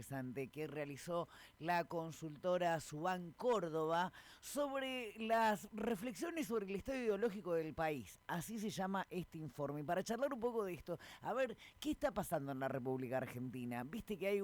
interesante que realizó la consultora Subán Córdoba sobre las reflexiones sobre el estado ideológico del país. Así se llama este informe. Para charlar un poco de esto, a ver, ¿qué está pasando en la República Argentina? Viste que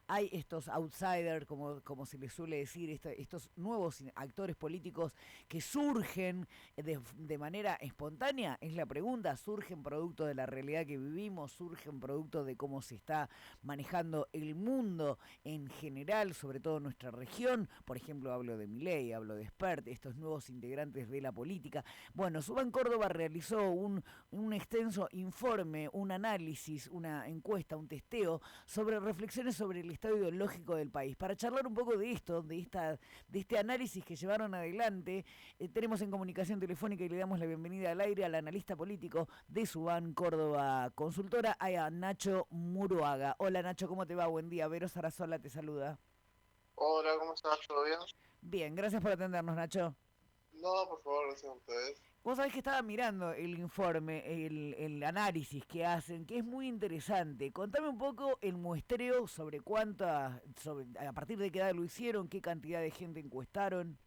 hay estos outsiders, como se les suele decir, estos nuevos actores políticos que surgen de manera espontánea, es la pregunta, surgen producto de la realidad que vivimos, surgen producto de cómo se está manejando el mundo en general, sobre todo nuestra región. Por ejemplo, hablo de Milei, hablo de Spert, estos nuevos integrantes de la política. Bueno, Subán Córdoba realizó un extenso informe, un análisis, una encuesta, un testeo sobre reflexiones sobre el estado ideológico del país. Para charlar un poco de esto, de este análisis que llevaron adelante, tenemos en comunicación telefónica y le damos la bienvenida al aire al analista político de Subán Córdoba Consultora, a Nacho Muruaga. Hola Nacho, ¿cómo te va? Buen día. Vero Sarasola te saluda. Hola, ¿cómo estás? ¿Todo bien? Bien, gracias por atendernos, Nacho. No, por favor, gracias a ustedes. Vos sabés que estaba mirando el informe, el análisis que hacen, que es muy interesante. Contame un poco el muestreo sobre a partir de qué edad lo hicieron, qué cantidad de gente encuestaron.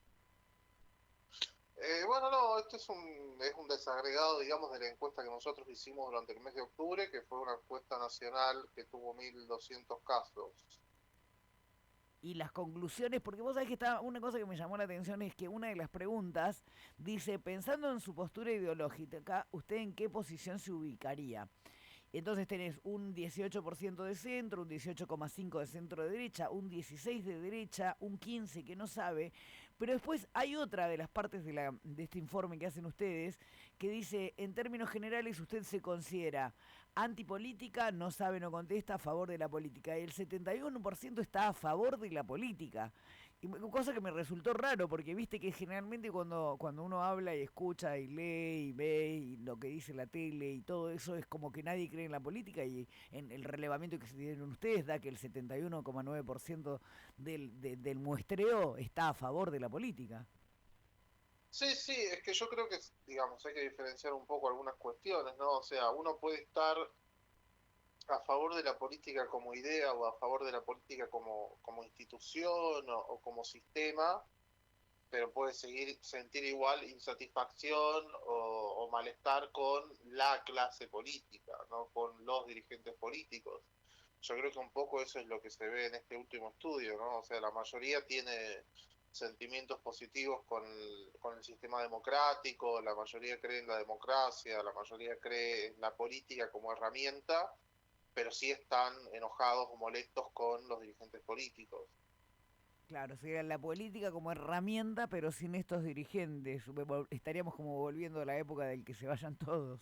Bueno, no, esto es un desagregado, digamos, de la encuesta que nosotros hicimos durante el mes de octubre, que fue una encuesta nacional que tuvo 1.200 casos. Y las conclusiones, porque vos sabés que una cosa que me llamó la atención es que una de las preguntas dice, pensando en su postura ideológica, ¿usted en qué posición se ubicaría? Entonces tenés un 18% de centro, un 18,5% de centro de derecha, un 16% de derecha, un 15% que no sabe. Pero después hay otra de las partes de este informe que hacen ustedes que dice, en términos generales, usted se considera antipolítica, no sabe, no contesta, a favor de la política. Y el 71% está a favor de la política. Y cosa que me resultó raro, porque viste que generalmente cuando uno habla y escucha y lee y ve y lo que dice la tele y todo eso, es como que nadie cree en la política, y en el relevamiento que se dieron ustedes da que el 71,9% del muestreo está a favor de la política. Sí, sí, es que yo creo que, digamos, hay que diferenciar un poco algunas cuestiones, ¿no? O sea, uno puede estar a favor de la política como idea o a favor de la política como institución o como sistema, pero puede sentir igual insatisfacción o malestar con la clase política, ¿no? Con los dirigentes políticos. Yo creo que un poco eso es lo que se ve en este último estudio, ¿no? O sea, la mayoría tiene sentimientos positivos con el sistema democrático, la mayoría cree en la democracia, la mayoría cree en la política como herramienta, pero sí están enojados o molestos con los dirigentes políticos. Claro, sería la política como herramienta, pero sin estos dirigentes. Estaríamos como volviendo a la época del que se vayan todos.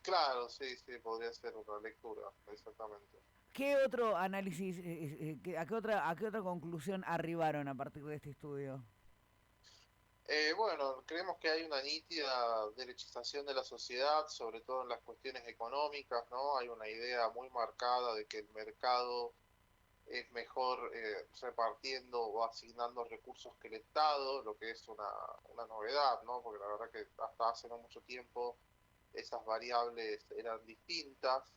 Claro, sí, sí, podría ser otra lectura, exactamente. ¿Qué otro análisis, a qué otra conclusión arribaron a partir de este estudio? Bueno, creemos que hay una nítida derechización de la sociedad, sobre todo en las cuestiones económicas, ¿no? Hay una idea muy marcada de que el mercado es mejor repartiendo o asignando recursos que el Estado, lo que es una novedad, ¿no? Porque la verdad que hasta hace no mucho tiempo esas variables eran distintas,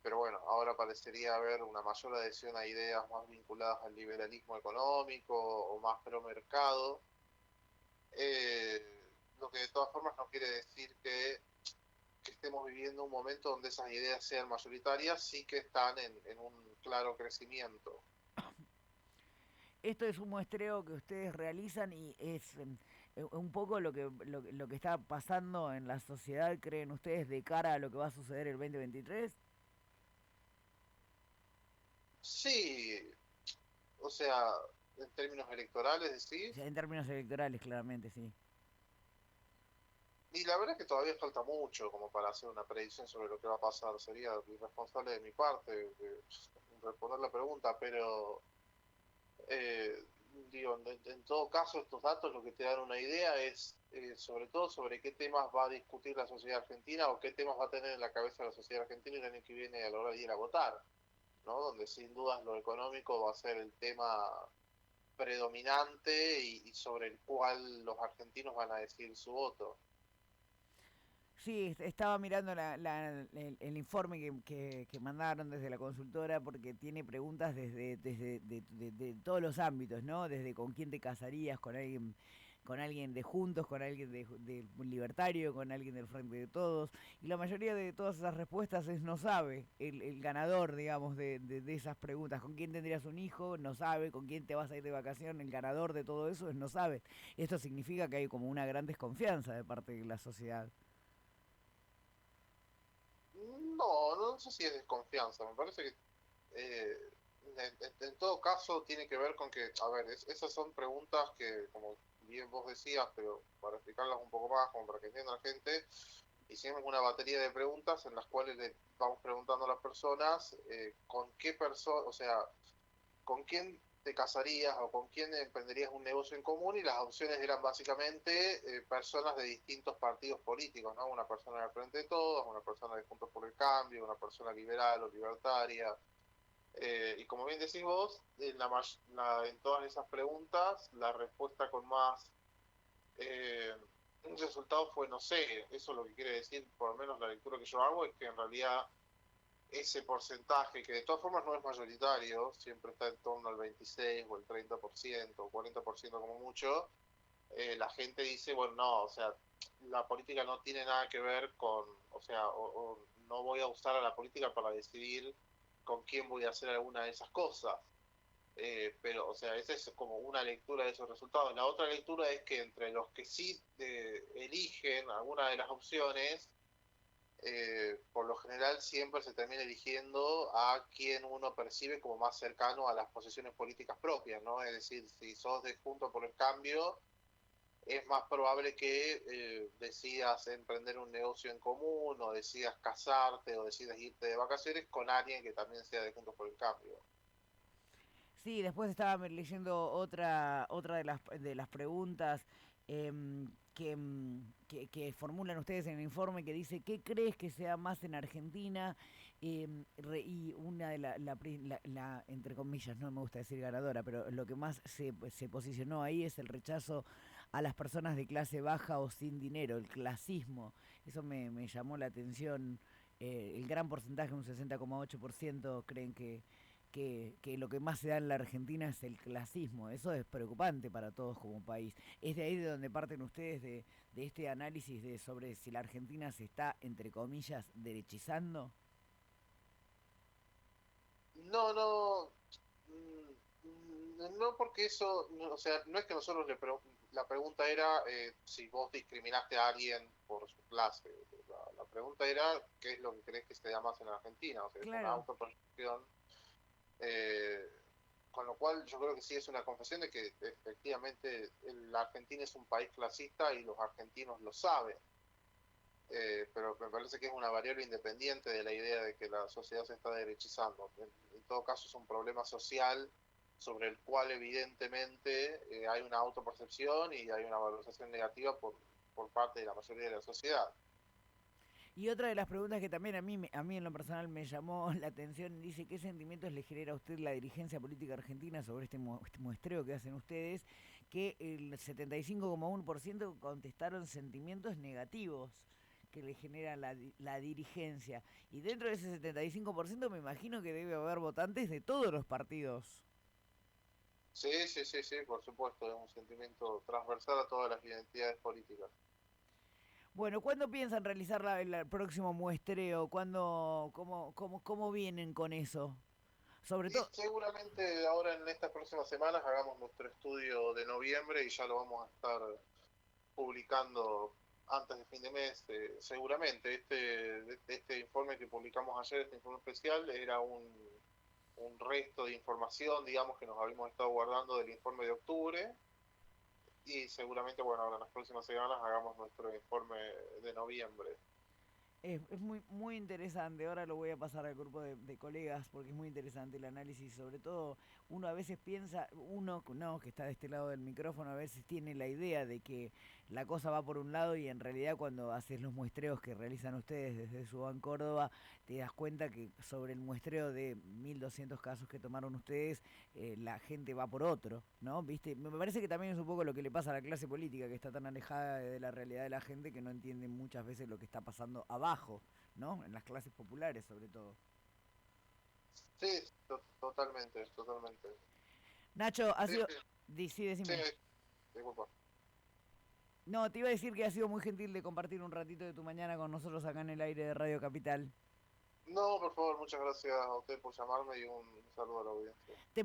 pero bueno, ahora parecería haber una mayor adhesión a ideas más vinculadas al liberalismo económico o más pro mercado, lo que de todas formas no quiere decir que estemos viviendo un momento donde esas ideas sean mayoritarias, sí que están en un claro crecimiento. Esto es un muestreo que ustedes realizan y es un poco lo que está pasando en la sociedad, ¿creen ustedes, de cara a lo que va a suceder el 2023? Sí, o sea, en términos electorales, O sea, decís, en términos electorales, claramente, sí. y la verdad es que todavía falta mucho como para hacer una predicción sobre lo que va a pasar. Sería irresponsable de mi parte responder la pregunta, pero eh, digo, en todo caso, estos datos lo que te dan una idea es sobre todo sobre qué temas va a discutir la sociedad argentina o qué temas va a tener en la cabeza la sociedad argentina el año que viene a la hora de ir a votar, ¿no? Donde sin dudas lo económico va a ser el tema predominante y sobre el cual los argentinos van a decidir su voto. Sí, estaba mirando el informe que mandaron desde la consultora porque tiene preguntas de todos los ámbitos, ¿no? Desde con quién te casarías, con alguien de Juntos, con alguien de Libertario, con alguien del Frente de Todos. Y la mayoría de todas esas respuestas es no sabe. El ganador, digamos, de esas preguntas. ¿Con quién tendrías un hijo? No sabe. ¿Con quién te vas a ir de vacación? El ganador de todo eso es no sabe. Esto significa que hay como una gran desconfianza de parte de la sociedad. No, no sé si es desconfianza, me parece que eh, en todo caso tiene que ver con que, a ver, esas son preguntas que, como bien vos decías, pero para explicarlas un poco más, como para que entienda la gente, hicimos una batería de preguntas en las cuales le vamos preguntando a las personas con qué persona, o sea, con quién te casarías o con quién emprenderías un negocio en común y las opciones eran básicamente personas de distintos partidos políticos, ¿no? Una persona del Frente de Todos, una persona de Juntos por el Cambio, una persona liberal o libertaria. Y como bien decís vos, en todas esas preguntas, la respuesta con más eh, resultado fue no sé. Eso lo que quiere decir, por lo menos la lectura que yo hago, es que en realidad ese porcentaje, que de todas formas no es mayoritario, siempre está en torno al 26 o el 30% o 40% como mucho, la gente dice, bueno, no, o sea, la política no tiene nada que ver con, o sea, o no voy a usar a la política para decidir con quién voy a hacer alguna de esas cosas. Pero, o sea, esa es como una lectura de esos resultados. La otra lectura es que entre los que sí eligen alguna de las opciones, por lo general siempre se termina eligiendo a quien uno percibe como más cercano a las posiciones políticas propias, ¿no? Es decir, si sos de Juntos por el Cambio, es más probable que decidas emprender un negocio en común, o decidas casarte, o decidas irte de vacaciones con alguien que también sea de Juntos por el Cambio. Sí, después estaba leyendo otra de las preguntas que formulan ustedes en el informe que dice, ¿qué crees que sea más en Argentina? Y una de entre comillas, no me gusta decir ganadora, pero lo que más se posicionó ahí es el rechazo a las personas de clase baja o sin dinero, el clasismo. Eso me llamó la atención. El gran porcentaje, un 60,8%, creen que lo que más se da en la Argentina es el clasismo. Eso es preocupante para todos como país. ¿Es de ahí de donde parten ustedes de este análisis de sobre si la Argentina se está, entre comillas, derechizando? No, no, no porque eso, o sea, no es que nosotros la pregunta era si vos discriminaste a alguien por su clase. La pregunta era qué es lo que crees que se da más en Argentina, o sea, es una Claro. autopercepción. eh, con lo cual yo creo que sí es una confesión de que efectivamente la Argentina es un país clasista y los argentinos lo saben. Pero me parece que es una variable independiente de la idea de que la sociedad se está derechizando. En todo caso es un problema social sobre el cual evidentemente hay una autopercepción y hay una valorización negativa por parte de la mayoría de la sociedad. Y otra de las preguntas que también a mí en lo personal me llamó la atención, dice, ¿qué sentimientos le genera a usted la dirigencia política argentina sobre este muestreo que hacen ustedes? Que el 75,1% contestaron sentimientos negativos que le genera la dirigencia. Y dentro de ese 75% me imagino que debe haber votantes de todos los partidos. Sí, sí, sí, sí, por supuesto, es un sentimiento transversal a todas las identidades políticas. Bueno, ¿cuándo piensan realizar el próximo muestreo? ¿Cómo vienen con eso? Sobre Y todo, seguramente ahora en estas próximas semanas hagamos nuestro estudio de noviembre y ya lo vamos a estar publicando antes de fin de mes, seguramente. Este informe que publicamos ayer, este informe especial, era un resto de información, digamos, que nos habíamos estado guardando del informe de octubre. Y seguramente, bueno, ahora en las próximas semanas hagamos nuestro informe de noviembre. Es muy, muy interesante. Ahora lo voy a pasar al grupo de colegas porque es muy interesante el análisis. Sobre todo, uno a veces piensa, uno no, que está de este lado del micrófono, a veces tiene la idea de que la cosa va por un lado y en realidad cuando haces los muestreos que realizan ustedes desde Subán Córdoba, te das cuenta que sobre el muestreo de 1.200 casos que tomaron ustedes, la gente va por otro, ¿no? ¿Viste? Me parece que también es un poco lo que le pasa a la clase política, que está tan alejada de la realidad de la gente que no entiende muchas veces lo que está pasando abajo, ¿no? En las clases populares sobre todo. Sí, totalmente, totalmente. Nacho, ha Sí, sido... sí, Sí, sí, decime. disculpa. No, te iba a decir que ha sido muy gentil de compartir un ratito de tu mañana con nosotros acá en el aire de Radio Capital. No, por favor, muchas gracias a usted por llamarme y un saludo a la audiencia. Te